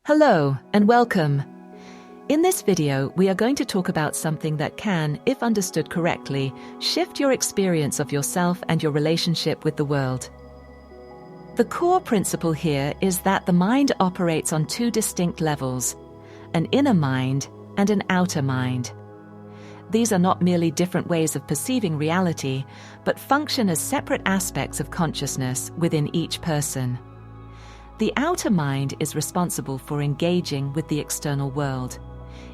Hello and welcome. In this video, we are going to talk about something that can, if understood correctly, shift your experience of yourself and your relationship with the world. The core principle here is that the mind operates on two distinct levels, an inner mind and an outer mind. These are not merely different ways of perceiving reality, but function as separate aspects of consciousness within each person. The outer mind is responsible for engaging with the external world.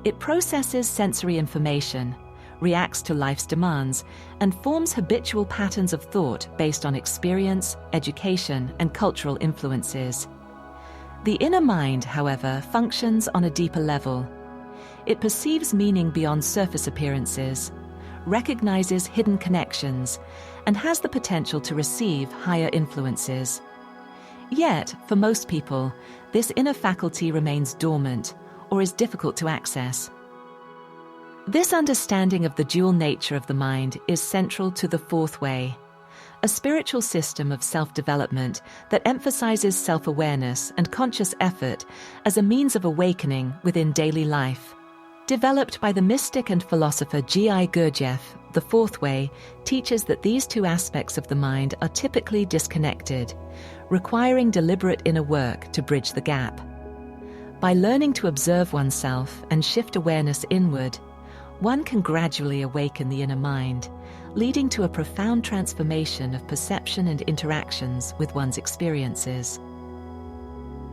It processes sensory information, reacts to life's demands, and forms habitual patterns of thought based on experience, education, and cultural influences. The inner mind, however, functions on a deeper level. It perceives meaning beyond surface appearances, recognizes hidden connections, and has the potential to receive higher influences. Yet, for most people, this inner faculty remains dormant or is difficult to access. This understanding of the dual nature of the mind is central to the fourth way, a spiritual system of self-development that emphasizes self-awareness and conscious effort as a means of awakening within daily life. Developed by the mystic and philosopher Gurdjieff, the fourth way teaches that these two aspects of the mind are typically disconnected, requiring deliberate inner work to bridge the gap. By learning to observe oneself and shift awareness inward, one can gradually awaken the inner mind, leading to a profound transformation of perception and interactions with one's experiences.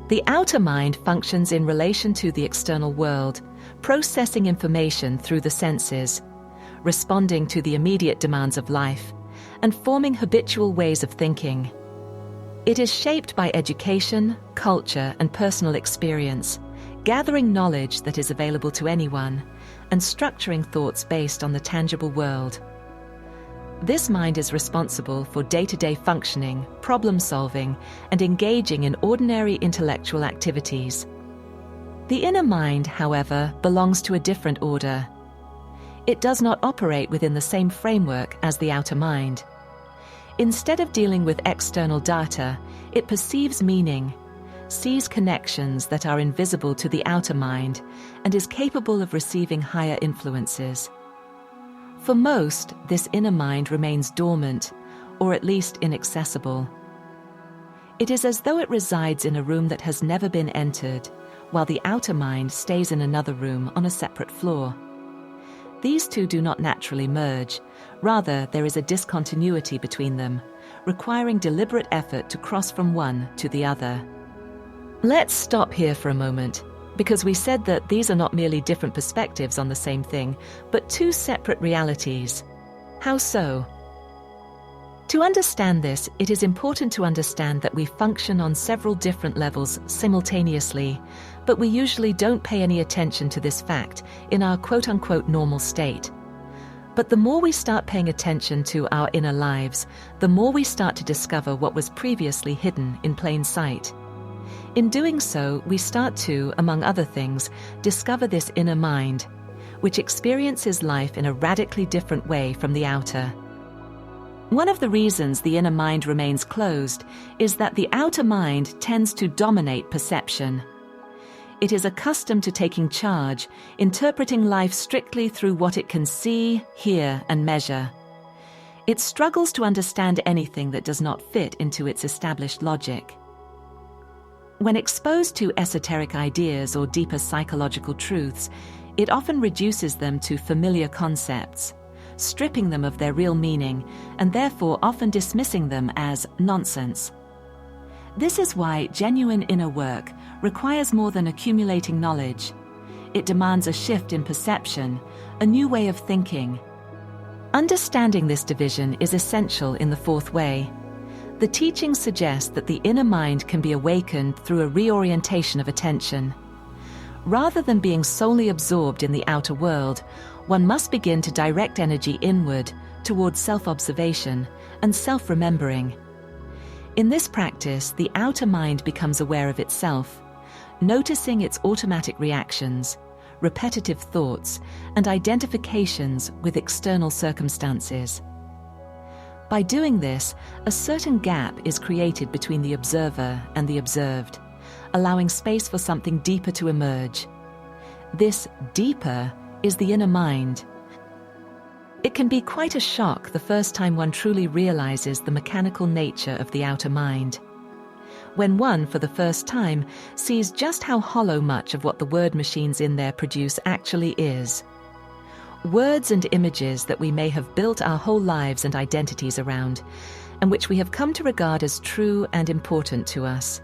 The outer mind functions in relation to the external world, processing information through the senses, responding to the immediate demands of life, and forming habitual ways of thinking. It is shaped by education, culture, and personal experience, gathering knowledge that is available to anyone, and structuring thoughts based on the tangible world. This mind is responsible for day-to-day functioning, problem-solving, and engaging in ordinary intellectual activities. The inner mind, however, belongs to a different order. It does not operate within the same framework as the outer mind. Instead of dealing with external data, it perceives meaning, sees connections that are invisible to the outer mind, and is capable of receiving higher influences. For most, this inner mind remains dormant, or at least inaccessible. It is as though it resides in a room that has never been entered, while the outer mind stays in another room on a separate floor. These two do not naturally merge. Rather, there is a discontinuity between them, requiring deliberate effort to cross from one to the other. Let's stop here for a moment, because we said that these are not merely different perspectives on the same thing, but two separate realities. How so? To understand this, it is important to understand that we function on several different levels simultaneously, but we usually don't pay any attention to this fact in our quote-unquote normal state. But the more we start paying attention to our inner lives, the more we start to discover what was previously hidden in plain sight. In doing so, we start to, among other things, discover this inner mind, which experiences life in a radically different way from the outer. One of the reasons the inner mind remains closed is that the outer mind tends to dominate perception. It is accustomed to taking charge, interpreting life strictly through what it can see, hear, and measure. It struggles to understand anything that does not fit into its established logic. When exposed to esoteric ideas or deeper psychological truths, it often reduces them to familiar concepts, stripping them of their real meaning, and therefore often dismissing them as nonsense. This is why genuine inner work requires more than accumulating knowledge. It demands a shift in perception, a new way of thinking. Understanding this division is essential in the fourth way. The teachings suggest that the inner mind can be awakened through a reorientation of attention. Rather than being solely absorbed in the outer world, one must begin to direct energy inward towards self-observation and self-remembering. In this practice, the outer mind becomes aware of itself, noticing its automatic reactions, repetitive thoughts, and identifications with external circumstances. By doing this, a certain gap is created between the observer and the observed, allowing space for something deeper to emerge. This deeper is the inner mind. It can be quite a shock the first time one truly realizes the mechanical nature of the outer mind. When one, for the first time, sees just how hollow much of what the word machines in there produce actually is. Words and images that we may have built our whole lives and identities around, and which we have come to regard as true and important to us.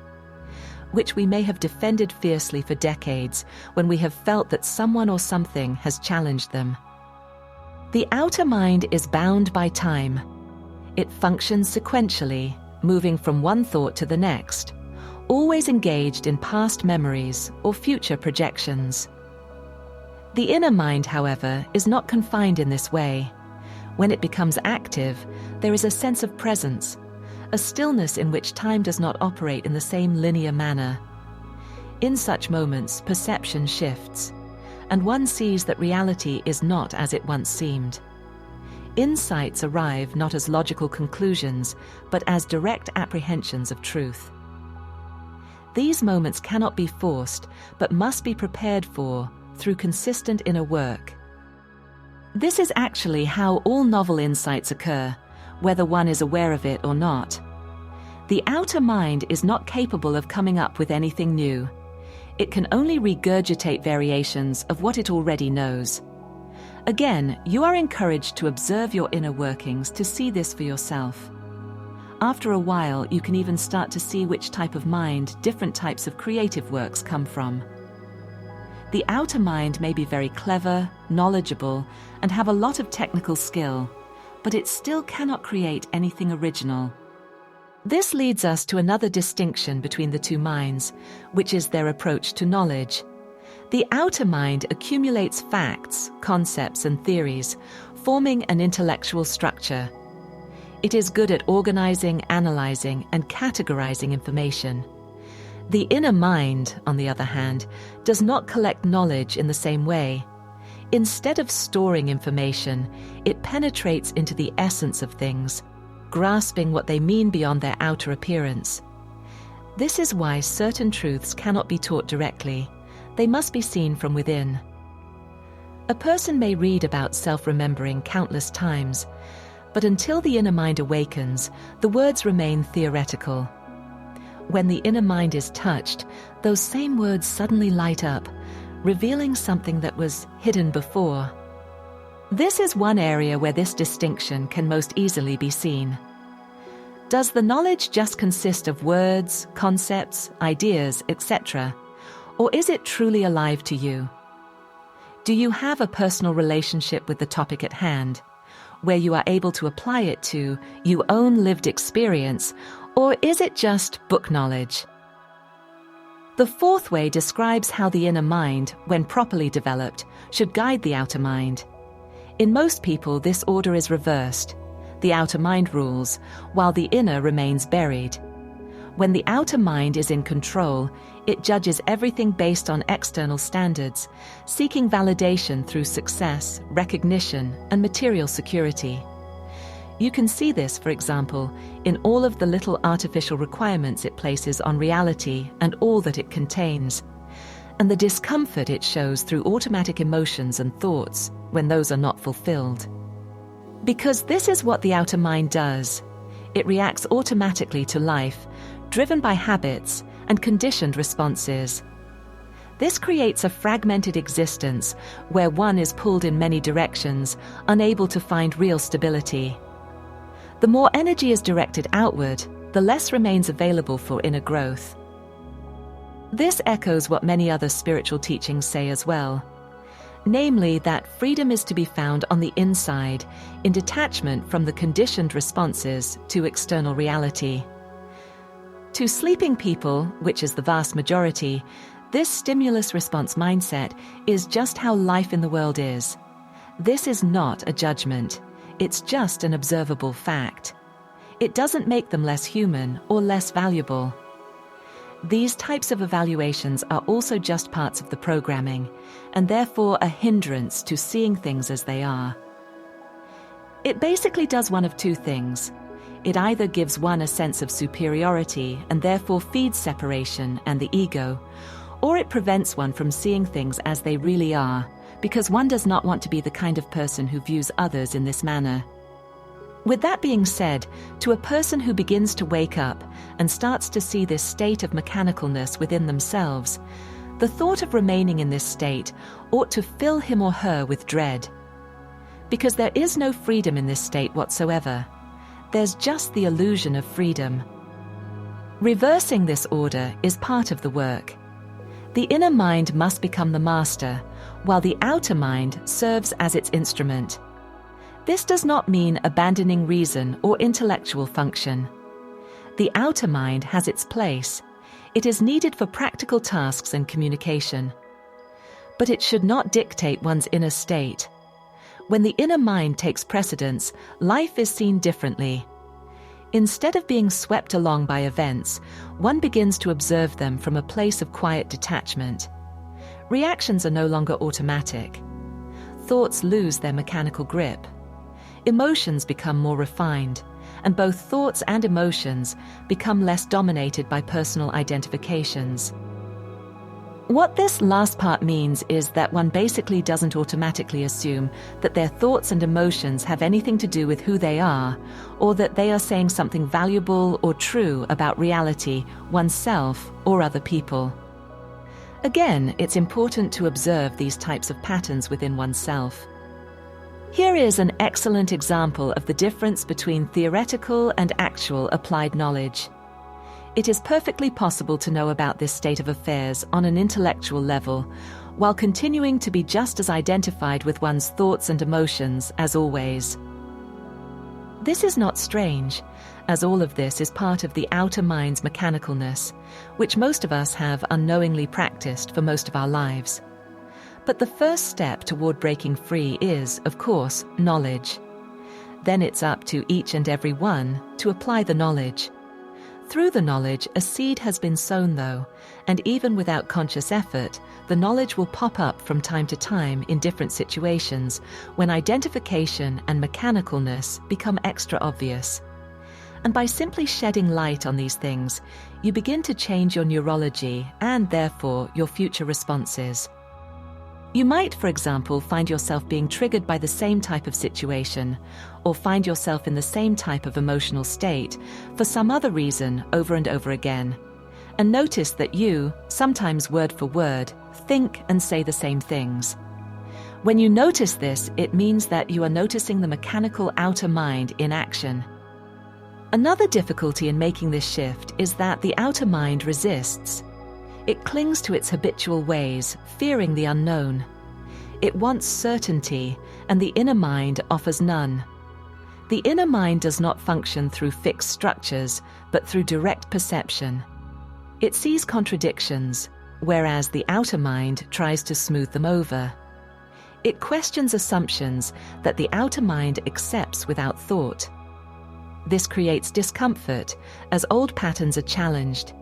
Which we may have defended fiercely for decades when we have felt that someone or something has challenged them. The outer mind is bound by time. It functions sequentially, moving from one thought to the next, always engaged in past memories or future projections. The inner mind, however, is not confined in this way. When it becomes active, there is a sense of presence, a stillness in which time does not operate in the same linear manner. In such moments, perception shifts, and one sees that reality is not as it once seemed. Insights arrive not as logical conclusions, but as direct apprehensions of truth. These moments cannot be forced, but must be prepared for through consistent inner work. This is actually how all novel insights occur, whether one is aware of it or not. The outer mind is not capable of coming up with anything new. It can only regurgitate variations of what it already knows. Again, you are encouraged to observe your inner workings to see this for yourself. After a while, you can even start to see which type of mind different types of creative works come from. The outer mind may be very clever, knowledgeable, and have a lot of technical skill, but it still cannot create anything original. This leads us to another distinction between the two minds, which is their approach to knowledge. The outer mind accumulates facts, concepts, and theories, forming an intellectual structure. It is good at organizing, analyzing, and categorizing information. The inner mind, on the other hand, does not collect knowledge in the same way. Instead of storing information, it penetrates into the essence of things, grasping what they mean beyond their outer appearance. This is why certain truths cannot be taught directly. They must be seen from within. A person may read about self-remembering countless times, but until the inner mind awakens, the words remain theoretical. When the inner mind is touched, those same words suddenly light up, revealing something that was hidden before. This is one area where this distinction can most easily be seen. Does the knowledge just consist of words, concepts, ideas, etc., or is it truly alive to you? Do you have a personal relationship with the topic at hand, where you are able to apply it to your own lived experience, or is it just book knowledge? The fourth way describes how the inner mind, when properly developed, should guide the outer mind. In most people, this order is reversed. The outer mind rules, while the inner remains buried. When the outer mind is in control, it judges everything based on external standards, seeking validation through success, recognition, and material security. You can see this, for example, in all of the little artificial requirements it places on reality and all that it contains, and the discomfort it shows through automatic emotions and thoughts when those are not fulfilled. Because this is what the outer mind does. It reacts automatically to life, driven by habits and conditioned responses. This creates a fragmented existence where one is pulled in many directions, unable to find real stability. The more energy is directed outward, the less remains available for inner growth. This echoes what many other spiritual teachings say as well, namely that freedom is to be found on the inside, in detachment from the conditioned responses to external reality. To sleeping people, which is the vast majority, this stimulus response mindset is just how life in the world is. This is not a judgment. It's just an observable fact. It doesn't make them less human or less valuable. These types of evaluations are also just parts of the programming, and therefore a hindrance to seeing things as they are. It basically does one of two things. It either gives one a sense of superiority and therefore feeds separation and the ego, or it prevents one from seeing things as they really are, because one does not want to be the kind of person who views others in this manner. With that being said, to a person who begins to wake up and starts to see this state of mechanicalness within themselves, the thought of remaining in this state ought to fill him or her with dread. Because there is no freedom in this state whatsoever. There's just the illusion of freedom. Reversing this order is part of the work. The inner mind must become the master, while the outer mind serves as its instrument. This does not mean abandoning reason or intellectual function. The outer mind has its place. It is needed for practical tasks and communication. But it should not dictate one's inner state. When the inner mind takes precedence, life is seen differently. Instead of being swept along by events, one begins to observe them from a place of quiet detachment. Reactions are no longer automatic. Thoughts lose their mechanical grip. Emotions become more refined, and both thoughts and emotions become less dominated by personal identifications. What this last part means is that one basically doesn't automatically assume that their thoughts and emotions have anything to do with who they are, or that they are saying something valuable or true about reality, oneself, or other people. Again, it's important to observe these types of patterns within oneself. Here is an excellent example of the difference between theoretical and actual applied knowledge. It is perfectly possible to know about this state of affairs on an intellectual level, while continuing to be just as identified with one's thoughts and emotions as always. This is not strange, as all of this is part of the outer mind's mechanicalness, which most of us have unknowingly practiced for most of our lives. But the first step toward breaking free is, of course, knowledge. Then it's up to each and every one to apply the knowledge. Through the knowledge, a seed has been sown though, and even without conscious effort, the knowledge will pop up from time to time in different situations when identification and mechanicalness become extra obvious. And by simply shedding light on these things, you begin to change your neurology and therefore your future responses. You might, for example, find yourself being triggered by the same type of situation, or find yourself in the same type of emotional state for some other reason over and over again. And notice that you, sometimes word for word, think and say the same things. When you notice this, it means that you are noticing the mechanical outer mind in action. Another difficulty in making this shift is that the outer mind resists. It clings to its habitual ways, fearing the unknown. It wants certainty, and the inner mind offers none. The inner mind does not function through fixed structures, but through direct perception. It sees contradictions, whereas the outer mind tries to smooth them over. It questions assumptions that the outer mind accepts without thought. This creates discomfort, as old patterns are challenged.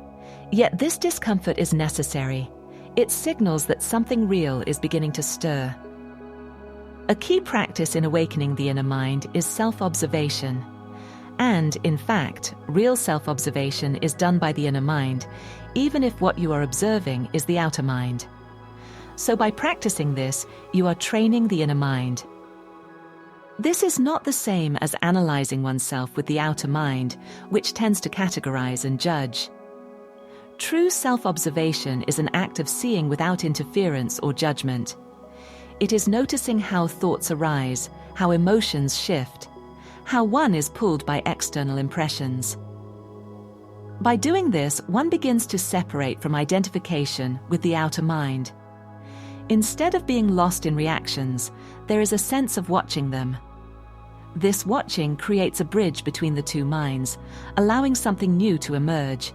Yet this discomfort is necessary. It signals that something real is beginning to stir. A key practice in awakening the inner mind is self-observation. And, in fact, real self-observation is done by the inner mind, even if what you are observing is the outer mind. So by practicing this, you are training the inner mind. This is not the same as analyzing oneself with the outer mind, which tends to categorize and judge. True self-observation is an act of seeing without interference or judgment. It is noticing how thoughts arise, how emotions shift, how one is pulled by external impressions. By doing this, one begins to separate from identification with the outer mind. Instead of being lost in reactions, there is a sense of watching them. This watching creates a bridge between the two minds, allowing something new to emerge.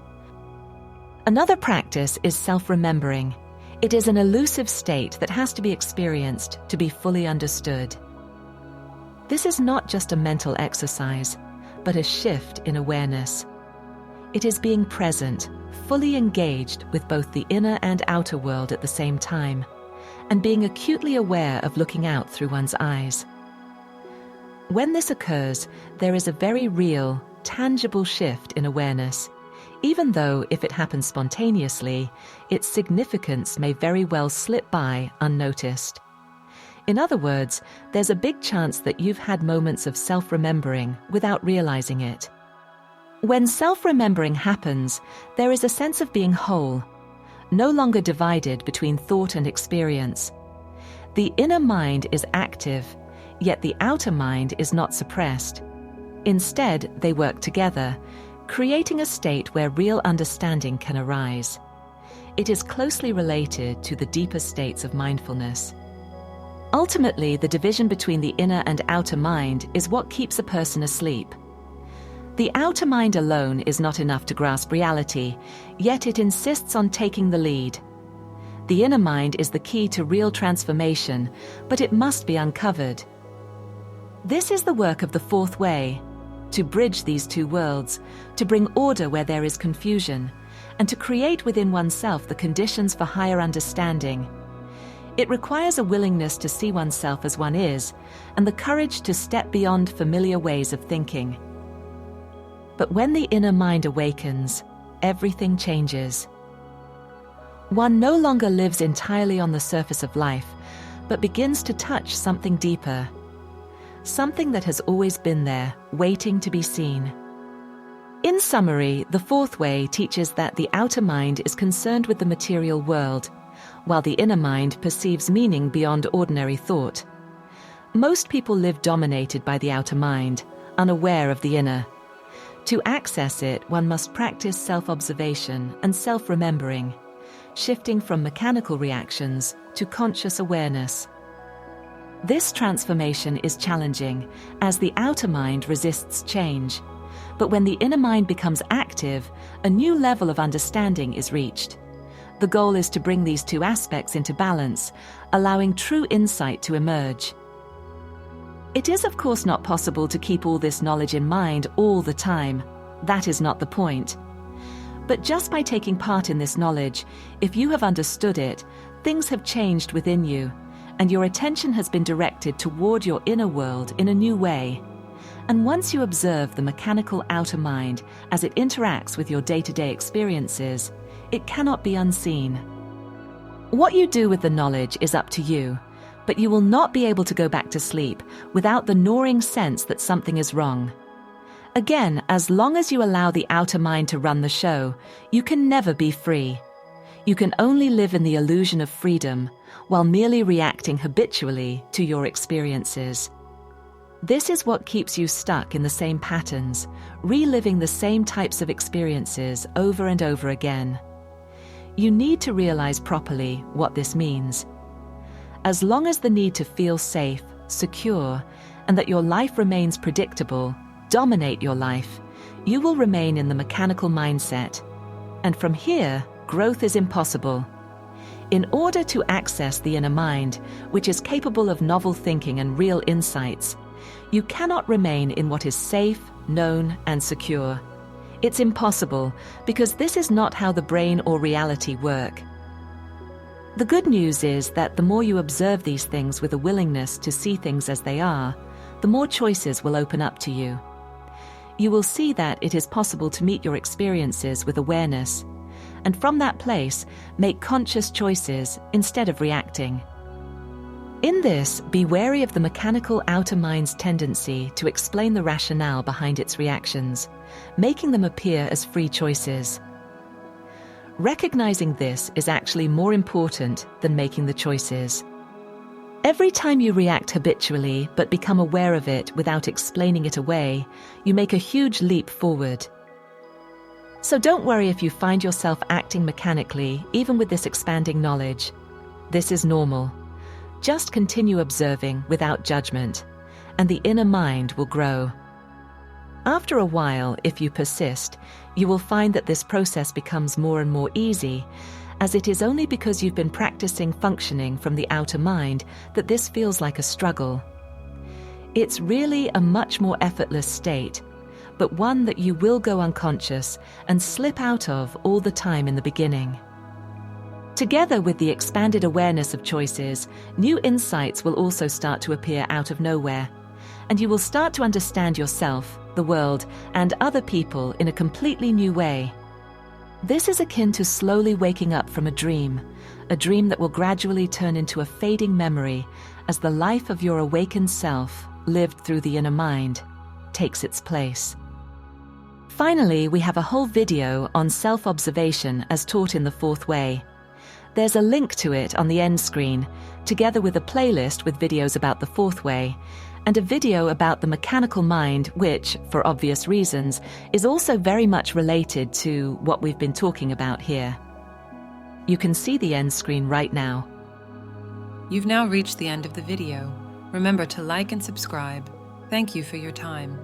Another practice is self-remembering. It is an elusive state that has to be experienced to be fully understood. This is not just a mental exercise, but a shift in awareness. It is being present, fully engaged with both the inner and outer world at the same time, and being acutely aware of looking out through one's eyes. When this occurs, there is a very real, tangible shift in awareness, even though if it happens spontaneously, its significance may very well slip by unnoticed. In other words, there's a big chance that you've had moments of self-remembering without realizing it. When self-remembering happens, there is a sense of being whole, no longer divided between thought and experience. The inner mind is active, yet the outer mind is not suppressed. Instead, they work together, creating a state where real understanding can arise. It is closely related to the deeper states of mindfulness. Ultimately, the division between the inner and outer mind is what keeps a person asleep. The outer mind alone is not enough to grasp reality, yet it insists on taking the lead. The inner mind is the key to real transformation, but it must be uncovered. This is the work of the fourth way, to bridge these two worlds, to bring order where there is confusion, and to create within oneself the conditions for higher understanding. It requires a willingness to see oneself as one is, and the courage to step beyond familiar ways of thinking. But when the inner mind awakens, everything changes. One no longer lives entirely on the surface of life, but begins to touch something deeper. Something that has always been there, waiting to be seen. In summary, the fourth way teaches that the outer mind is concerned with the material world, while the inner mind perceives meaning beyond ordinary thought. Most people live dominated by the outer mind, unaware of the inner. To access it, one must practice self-observation and self-remembering, shifting from mechanical reactions to conscious awareness. This transformation is challenging, as the outer mind resists change. But when the inner mind becomes active, a new level of understanding is reached. The goal is to bring these two aspects into balance, allowing true insight to emerge. It is of course not possible to keep all this knowledge in mind all the time. That is not the point. But just by taking part in this knowledge, if you have understood it, things have changed within you, and your attention has been directed toward your inner world in a new way. And once you observe the mechanical outer mind as it interacts with your day-to-day experiences, it cannot be unseen. What you do with the knowledge is up to you, but you will not be able to go back to sleep without the gnawing sense that something is wrong. Again, as long as you allow the outer mind to run the show, you can never be free. You can only live in the illusion of freedom while merely reacting habitually to your experiences. This is what keeps you stuck in the same patterns, reliving the same types of experiences over and over again. You need to realize properly what this means. As long as the need to feel safe, secure, and that your life remains predictable dominate your life, you will remain in the mechanical mindset. And from here, growth is impossible. In order to access the inner mind, which is capable of novel thinking and real insights, you cannot remain in what is safe, known, and secure. It's impossible, because this is not how the brain or reality work. The good news is that the more you observe these things with a willingness to see things as they are, the more choices will open up to you. You will see that it is possible to meet your experiences with awareness, and from that place, make conscious choices instead of reacting. In this, be wary of the mechanical outer mind's tendency to explain the rationale behind its reactions, making them appear as free choices. Recognizing this is actually more important than making the choices. Every time you react habitually but become aware of it without explaining it away, you make a huge leap forward. So don't worry if you find yourself acting mechanically, even with this expanding knowledge. This is normal. Just continue observing without judgment, and the inner mind will grow. After a while, if you persist, you will find that this process becomes more and more easy, as it is only because you've been practicing functioning from the outer mind that this feels like a struggle. It's really a much more effortless state, but one that you will go unconscious and slip out of all the time in the beginning. Together with the expanded awareness of choices, new insights will also start to appear out of nowhere, and you will start to understand yourself, the world, and other people in a completely new way. This is akin to slowly waking up from a dream that will gradually turn into a fading memory as the life of your awakened self, lived through the inner mind, takes its place. Finally, we have a whole video on self-observation as taught in the fourth way. There's a link to it on the end screen, together with a playlist with videos about the fourth way, and a video about the mechanical mind which, for obvious reasons, is also very much related to what we've been talking about here. You can see the end screen right now. You've now reached the end of the video. Remember to like and subscribe. Thank you for your time.